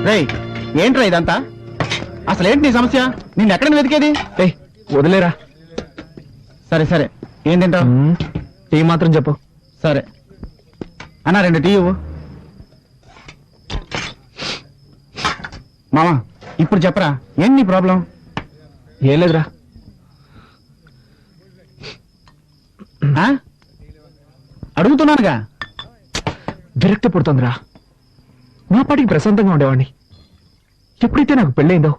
రేయ్ ఏంట్రా ఇదంతా? అసలు ఏంటి నీ సమస్య? నిన్ను ఎక్కడ వెతికేది? వదిలేరా. సరే సరే, ఏం తింటావు? టీ మాత్రం చెప్పు. సరే అన్నా, 2 టీ ఇవ్వు. మామా ఇప్పుడు చెప్పరా, ఏంటి నీ ప్రాబ్లం? ఏం లేదురా. అడుగుతున్నానుగా. విరక్తి పుడుతుందిరా. నా పాటికి ప్రశాంతంగా ఉండేవాడిని. ఎప్పుడైతే నాకు పెళ్ళైందో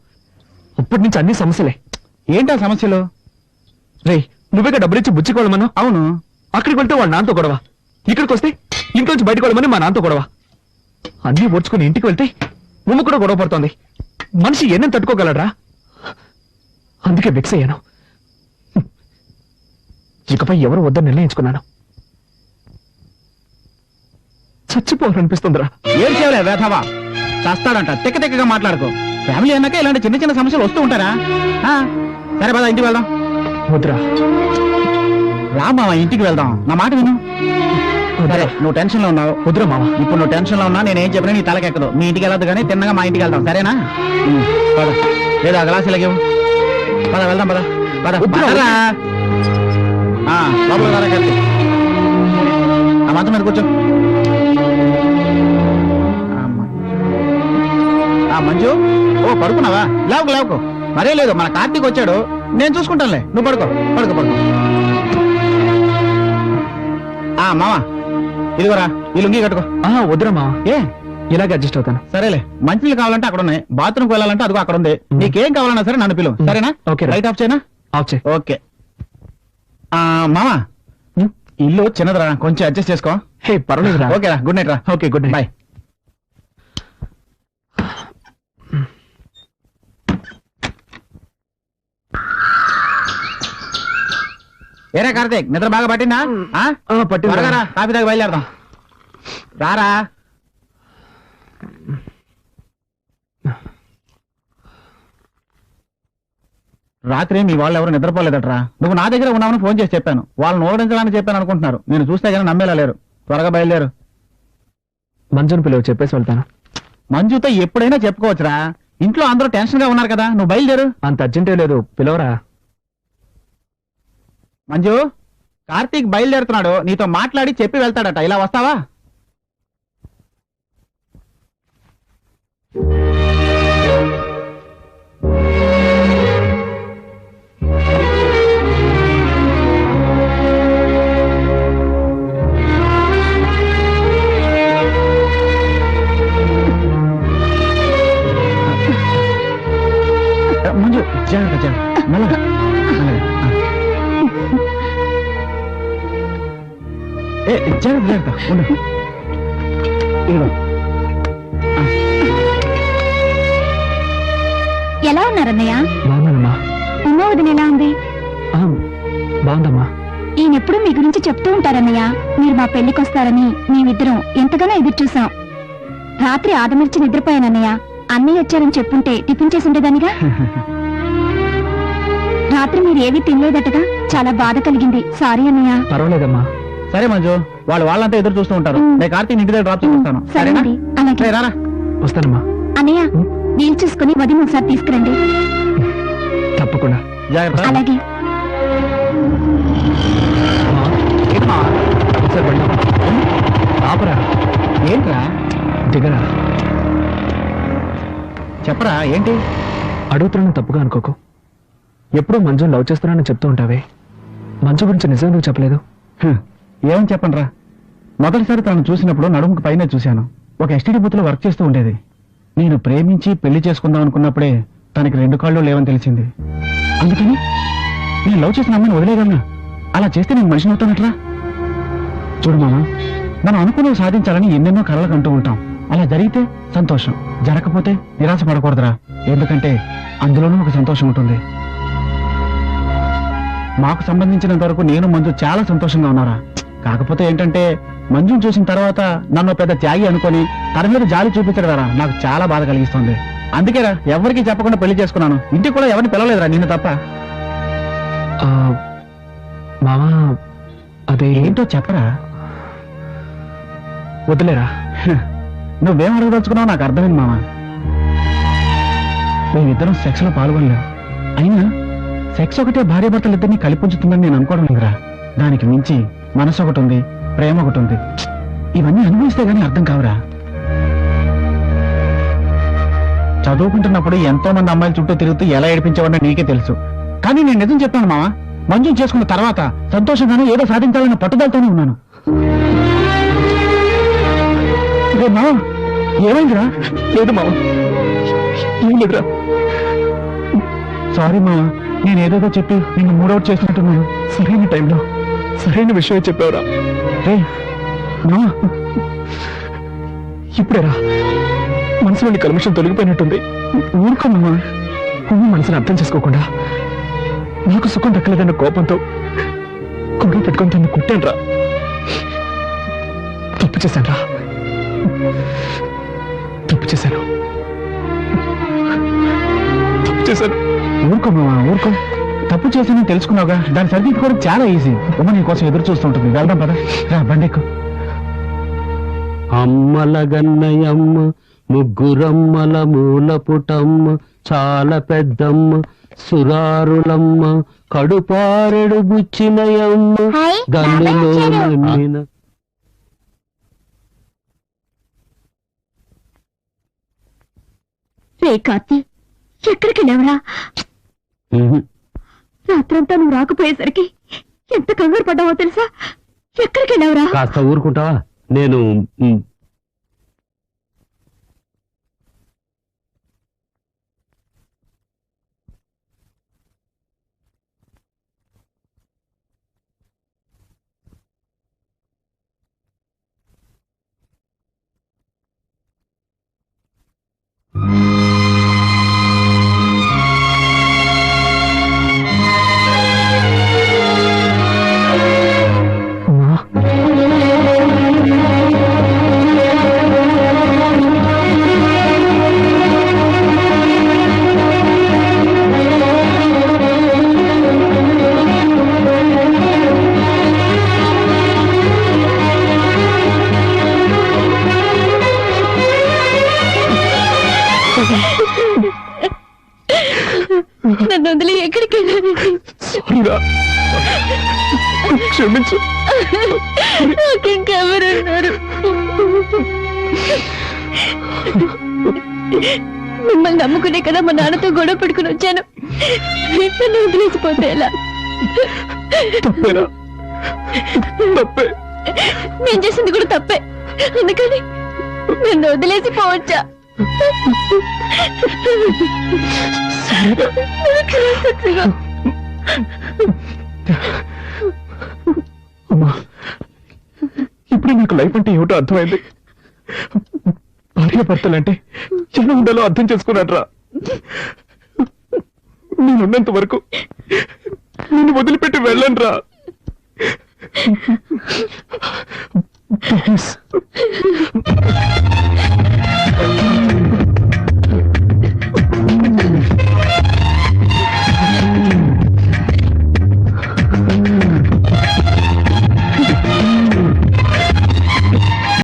అప్పటి నుంచి అన్ని సమస్యలే. ఏంటా సమస్యలు? రే, నువ్వేగా డబ్బులిచ్చి బుచ్చుకోవాలమన్నా? అవును. అక్కడికి వెళ్తే వాళ్ళ నాన్నతో గొడవ, ఇక్కడికి వస్తే ఇంట్లోంచి బయటకు వెళ్ళమని మా నాన్నతో గొడవ. అన్నీ ఓడ్చుకుని ఇంటికి వెళ్తే నువ్వు కూడా గొడవ పడుతోంది. మనిషి ఎన్ని తట్టుకోగలరా? అందుకే వెక్స్ అయ్యాను. ఇకపై ఎవరు వద్దని నిర్ణయించుకున్నాను. చచ్చిపోవాలనిపిస్తుందిరా. ఏం చేయలే వేధవా, చస్తాడంట. తిక్క తిక్కగా మాట్లాడుకో. ఫ్యామిలీ అన్నాక ఇలాంటి చిన్న చిన్న సమస్యలు వస్తూ ఉంటారా? సరే పద, ఇంటికి వెళ్దాం. వద్దురా. రా మామ, ఇంటికి వెళ్దాం. నా మాట విను. సరే, నువ్వు టెన్షన్ లో ఉన్నావు. వద్దురా మామ. ఇప్పుడు నువ్వు టెన్షన్ లో ఉన్నా నేనేం చెప్పినా నీ తలకెక్కదు. మీ ఇంటికి వెళ్ళదు కానీ తిన్నగా మా ఇంటికి వెళ్దాం, సరేనా? పద, లేదా గ్లాస్ ఇలాగేవు. పద వెళ్దాం, పద పద. పదరా. లోపల రా, కలిసి ఆ మంచం మీద కూర్చో. మంజు, ఓ పడుకున్నావా? లేవకు లేవకు. మరే లేదు, మన కార్తీక్ వచ్చాడు, నేను చూసుకుంటానులే. నువ్వు పడుకో పడుకో పడుకో. మావా ఇదిగోరా, ఈ లుంగి కట్టుకో. వద్దురా మామ, ఏ ఇలాగే అడ్జస్ట్ అవుతాను. సరేలే, మంచినీళ్ళు కావాలంటే అక్కడ ఉన్నాయి, బాత్రూమ్కి వెళ్ళాలంటే అదిగో అక్కడ ఉంది. నీకేం కావాలన్నా సరే నన్ను పిలువు, సరేనా? ఓకే. లైట్ ఆఫ్ చేయనా? ఆఫ్ చేయి. ఓకే. మామా, ఇల్లు చిన్నదిరా, కొంచెం అడ్జస్ట్ చేసుకో. హే పర్వాలేదురా. ఓకేరా, గుడ్ నైట్ రా. Okay, good night. బాయ్. ఏరా కార్తీక్, నిద్ర బాగా పట్టిందా? పట్టిందా? కాఫీ దాకా బయలుదేరదాం. రారా. రాత్రి మీ వాళ్ళు ఎవరు నిద్రపోలేదట్రా. నువ్వు నా దగ్గర ఉన్నావని ఫోన్ చేసి చెప్పాను. వాళ్ళని ఓడించడానికి చెప్పాను అనుకుంటున్నారు. నేను చూస్తే కానీ నమ్మేలా లేరు. త్వరగా బయలుదేరు. మంజుని పిలువ, చెప్పేసి వెళ్తాను. మంజుతో ఎప్పుడైనా చెప్పుకోవచ్చురా. ఇంట్లో అందరూ టెన్షన్ గా ఉన్నారు కదా. నువ్వు బయలుదేరు. అంత అర్జెంటే లేదు, పిలవరా. మంజు, కార్తీక్ బయలుదేరుతున్నాడు. నీతో మాట్లాడి చెప్పి వెళ్తాడట. ఇలా వస్తావా? మంజు, జాగ్రత్త జాగ్రత్త, మెల్లగా మెల్లగా. జాగ్రత్త జాగ్రత్త ఉండు. ఇదిగో. ఎలా ఉన్నారన్నయ్య? బాగున్నానమ్మా. అమ్మ వదిన ఎలా ఉంది? బాగుందమ్మా. ఈయనెప్పుడు మీ గురించి చెప్తూ ఉంటారన్నయ్య. మీరు మా పెళ్లికి వస్తారని మేమిద్దరం ఎంతగానో ఎదురు చూసాం. రాత్రి ఆదమర్చి నిద్రపోయానన్నయ్య. అన్నయ్య వచ్చారని చెప్పుంటే టిఫిన్ చేసి ఉండేదానిగా. రాత్రి మీరు ఏవీ తినలేదటగా. చాలా బాధ కలిగింది. సారీ అన్నయ్య. పర్వాలేదమ్మా. సరే మంజు, వాళ్ళంతా ఎదురు చూస్తూ ఉంటారు. నేను కార్తీక్ ఇంటి దగ్గర డ్రాప్ చేస్తాను. సరేనండి, అలాగే. రారా. వస్తానమ్మా. అన్నయ్య, వీలు చూసుకుని వదిన ఒకసారి తీసుకురండి. తప్పకుండా. జాగ్రత్త. అలాగే. ఆపరా. ఏంట్రా? దిగరా. చెప్పరా, ఏంటి? అడుగుతున్నాను, తప్పుగా అనుకోకు. ఎప్పుడూ మంజుని లవ్ చేస్తున్నానని చెప్తూ ఉంటావే, మంజు గురించి నిజం ఎందుకు చెప్పలేదు? ఏమని చెప్పండి రా. మొదటిసారి తనను చూసినప్పుడు నడుముకు పైన చూశాను. ఒక ఎస్టీడీ బూత్ లో వర్క్ చేస్తూ ఉండేది. నేను ప్రేమించి పెళ్లి చేసుకుందాం అనుకున్నప్పుడే తనకి 2 కాళ్ళు లేవని తెలిసింది. అందుకని నేను లవ్ చేసిన అమ్మాయిని వదిలేగలనా? అలా చేస్తే నేను మనిషిని అవుతానట్రా. చూడు మామ, మనం అనుకున్నవి సాధించాలని ఎన్నెన్నో కలలు కంటూ ఉంటాం. అలా జరిగితే సంతోషం, జరగకపోతే నిరాశ పడకూడదురా. ఎందుకంటే అందులోనూ ఒక సంతోషం ఉంటుంది. మాకు సంబంధించినంత వరకు నేను మంజు చాలా సంతోషంగా ఉన్నారా. కాకపోతే ఏంటంటే మంజుని చూసిన తర్వాత నన్ను పెద్ద త్యాగి అనుకొని తన మీద జాలి చూపించడరా నాకు చాలా బాధ కలిగిస్తుంది. అందుకేరా ఎవరికి చెప్పకుండా పెళ్లి చేసుకున్నాను. ఇంటికి కూడా ఎవరిని పిలవలేదురా, నిన్ను తప్ప. మామా, అదే ఏంటో చెప్పరా. వదిలేరా. నువ్వేం అడగదలుచుకున్నావు నాకు అర్థమైంది మామ. మేమిద్దరం సెక్స్ లో పాల్గొనలేం. అయినా సెక్స్ ఒకటే భార్యాభర్తలిద్దరినీ కలిపుంచుతుందని నేను అనుకోవడం లేదురా. దానికి మించి మనసు ఒకటి ఉంది, ప్రేమ ఒకటి ఉంది. ఇవన్నీ అనుభవిస్తే గానీ అర్థం కావురా. చదువుకుంటున్నప్పుడు ఎంతో మంది అమ్మాయిల చుట్టూ తిరుగుతూ ఎలా ఏడిపించేవాడినో నీకే తెలుసు. కానీ నేను నిజం చెప్తాను మావా, మంజుని చేసుకున్న తర్వాత సంతోషంగానే ఏదో సాధించాలన్న పట్టుదలతోనే ఉన్నాను. మావా ఏమైందిరా? లేదు మామ, ఏం లేదురా. సారీ మావా, నేను ఏదేదో చెప్పి నిన్ను మూడౌట్ చేసినట్టున్నాను. సరైన టైంలో సరైన విషయం చెప్పావురా. రే మావా, ఇప్పుడేరా మనసులోని కల్మషం తొలగిపోయినట్టుంది. ఊరుకో మావా. నువ్వు మనసుని అర్థం చేసుకోకుండా నాకు సుఖం దక్కలేదన్న కోపంతో గొడవ పెట్టుకొని తను కొట్టానురా. తప్పు చేశానురా, తప్పు చేశాను, తప్పు చేశాను. ఊరుకో మావా, ఊరుకో. తప్పు చేశానని తెలుసుకున్నావుగా, దాన్ని సరిదిద్దుకోవడం చాలా ఈజీ. ఉమ్మ నీ కోసం ఎదురు చూస్తుంటుంది. వెళ్దాం పద. రా బండెక్కు. అమ్మల గన్నయమ్మ, ముగ్గురమ్మల మూల పుటమ్మ, చాలా పెద్దమ్మ, సురారులమ్మ, కడుపారెడు బుచ్చినయమ్మ, హాయ్, గన్నులో బాబాయ్ వచ్చాడు. నమ్మిన. రే కార్తీ, ఎక్కడికి వెళ్ళావురా? ఉహు. రాత్రంతా నువ్వు రాకపోయేసరికి ఎంత కంగారు పడ్డావో తెలుసా? ఎక్కడికి వెళ్ళావురా? కాస్త ఊరుకుంటావా? నేను నన్ను వదిలి ఎక్కడికి వెళ్ళానండి? సారీరా, క్షమించు. నాకింకెవరున్నారు? మిమ్మల్ని నమ్ముకునే కదా మా నాన్నతో గొడవ పెట్టుకుని వచ్చాను. నన్ను వదిలేసిపోతే ఎలా? తప్పేరా, తప్పే. నేను చేసింది కూడా తప్పే. అందుకని నన్ను వదిలేసి పోవచ్చా? అమ్మా, ఇప్పుడే నాకు లైఫ్ అంటే ఏమిటో అర్థమైంది. భార్యాభర్తలంటే ఎలా ఉండాలో అర్థం చేసుకున్నాడ్రా. నేనున్నంత వరకు నిన్ను వదిలిపెట్టి వెళ్ళనురా. ప్లీజ్.